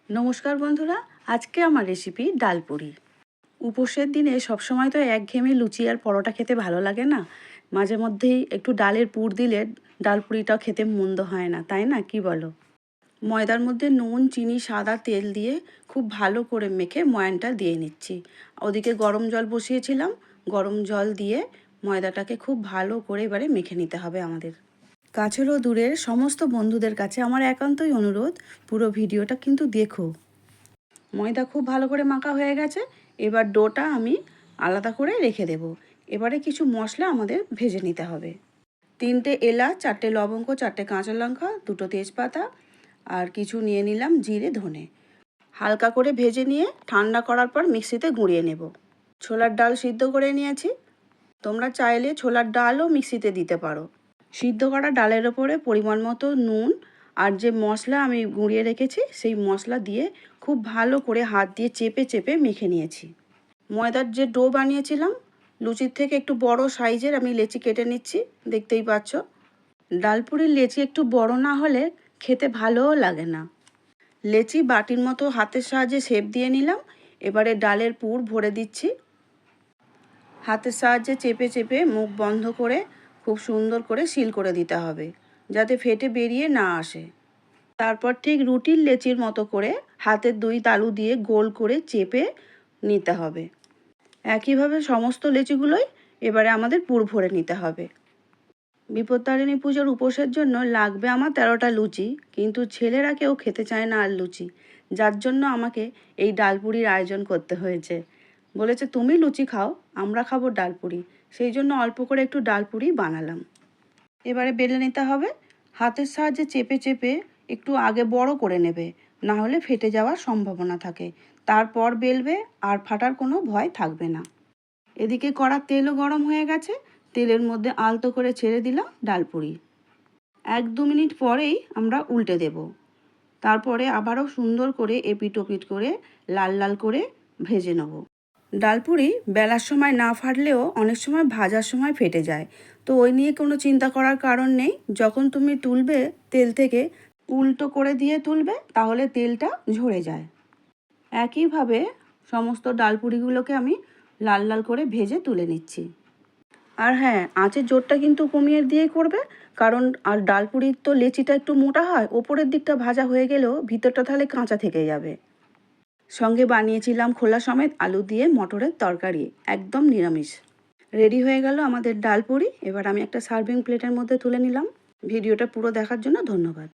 নমস্কার বন্ধুরা, আজকে আমার রেসিপি ডালপুরি। উপোসের দিনে সবসময় তো একঘেয়েমি লুচি আর পরোটা খেতে ভালো লাগে না। মাঝে মধ্যেই একটু ডালের পুর দিলে ডালপুরিটাও খেতে মন্দ হয় না, তাই না? কি বলো? ময়দার মধ্যে নুন, চিনি, সাদা তেল দিয়ে খুব ভালো করে মেখে ময়ানটা দিয়ে নিচ্ছি। ওদিকে গরম জল বসিয়েছিলাম, গরম জল দিয়ে ময়দাটাকে খুব ভালো করে এবারে মেখে নিতে হবে আমাদের। কাছের ও দূরের সমস্ত বন্ধুদের কাছে আমার একান্তই অনুরোধ, পুরো ভিডিওটা কিন্তু দেখো। ময়দা খুব ভালো করে মাখা হয়ে গেছে। এবার ডোটা আমি আলাদা করে রেখে দেব। এবারে কিছু মশলা আমাদের ভেজে নিতে হবে। 3টে এলাচ, 4টে লবঙ্গ, 4টে কাঁচা লঙ্কা, 2টো তেজপাতা আর কিছু নিয়ে নিলাম জিরে, ধনে। হালকা করে ভেজে নিয়ে ঠান্ডা করার পর মিক্সিতে গুঁড়িয়ে নেব। ছোলার ডাল সিদ্ধ করে নিয়েছি। তোমরা চাইলে ছোলার ডালও মিক্সিতে দিতে পারো। সিদ্ধ করা ডালের ওপরে পরিমাণ মতো নুন আর যে মশলা আমি গুঁড়িয়ে রেখেছি সেই মশলা দিয়ে খুব ভালো করে হাত দিয়ে চেপে চেপে মেখে নিয়েছি। ময়দার যে ডো বানিয়েছিলাম, লুচির থেকে একটু বড় সাইজের আমি লেচি কেটে নিচ্ছি, দেখতেই পাচ্ছ। ডালপুরির লেচি একটু বড় না হলে খেতে ভালোও লাগে না। লেচি বাটির মতো হাতের সাহায্যে শেপ দিয়ে নিলাম। এবারে ডালের পুর ভরে দিচ্ছি। হাতের সাহায্যে চেপে চেপে মুখ বন্ধ করে খুব সুন্দর করে সিল করে দিতে হবে, যাতে ফেটে বেরিয়ে না আসে। তারপর ঠিক রুটির লেচির মতো করে হাতের 2 তালু দিয়ে গোল করে চেপে নিতে হবে। একইভাবে সমস্ত লেচিগুলোই এবারে আমাদের পুর ভরে নিতে হবে। বিপত্তারিণী পুজোর উপোসের জন্য লাগবে আমার 13টা লুচি, কিন্তু ছেলেরা কেউ খেতে চায় না আর লুচি, যার জন্য আমাকে এই ডালপুরির আয়োজন করতে হয়েছে। বলেছে তুমি লুচি খাও, আমরা খাবো ডালপুরি, সেই জন্য অল্প করে একটু ডালপুরি বানালাম। এবারে বেলে নিতে হবে। হাতের সাহায্যে চেপে চেপে একটু আগে বড় করে নেবে, না হলে ফেটে যাওয়ার সম্ভাবনা থাকে। তারপর বেলবে, আর ফাটার কোনো ভয় থাকবে না। এদিকে কড়ার তেলও গরম হয়ে গেছে। তেলের মধ্যে আলতো করে ছেড়ে দিলাম ডালপুরি। 1-2 মিনিট পরেই আমরা উল্টে দেব। তারপরে আবারও সুন্দর করে এপিট ওপিট করে লাল লাল করে ভেজে নেব। ডালপুরি বেলার সময় না ফাটলেও অনেক সময় ভাজার সময় ফেটে যায়, তো ওই নিয়ে কোনো চিন্তা করার কারণ নেই। যখন তুমি তুলবে তেল থেকে, উল্টো করে দিয়ে তুলবে, তাহলে তেলটা ঝরে যায়। একইভাবে সমস্ত ডালপুরিগুলোকে আমি লাল লাল করে ভেজে তুলে নিচ্ছি। আর হ্যাঁ, আঁচের জোরটা কিন্তু কমিয়ে দিয়ে করবে, কারণ আর ডালপুরির তো লেচিটা একটু মোটা হয়, ওপরের দিকটা ভাজা হয়ে গেলেও ভিতরটা তাহলে কাঁচা থেকে যাবে। সঙ্গে বানিয়েছিলাম খোলা সমেত আলু দিয়ে মটরের তরকারি, একদম নিরামিষ। রেডি হয়ে গেল আমাদের ডালপুরি। এবার আমি একটা সার্ভিং প্লেটের মধ্যে তুলে নিলাম। ভিডিওটা পুরো দেখার জন্য ধন্যবাদ।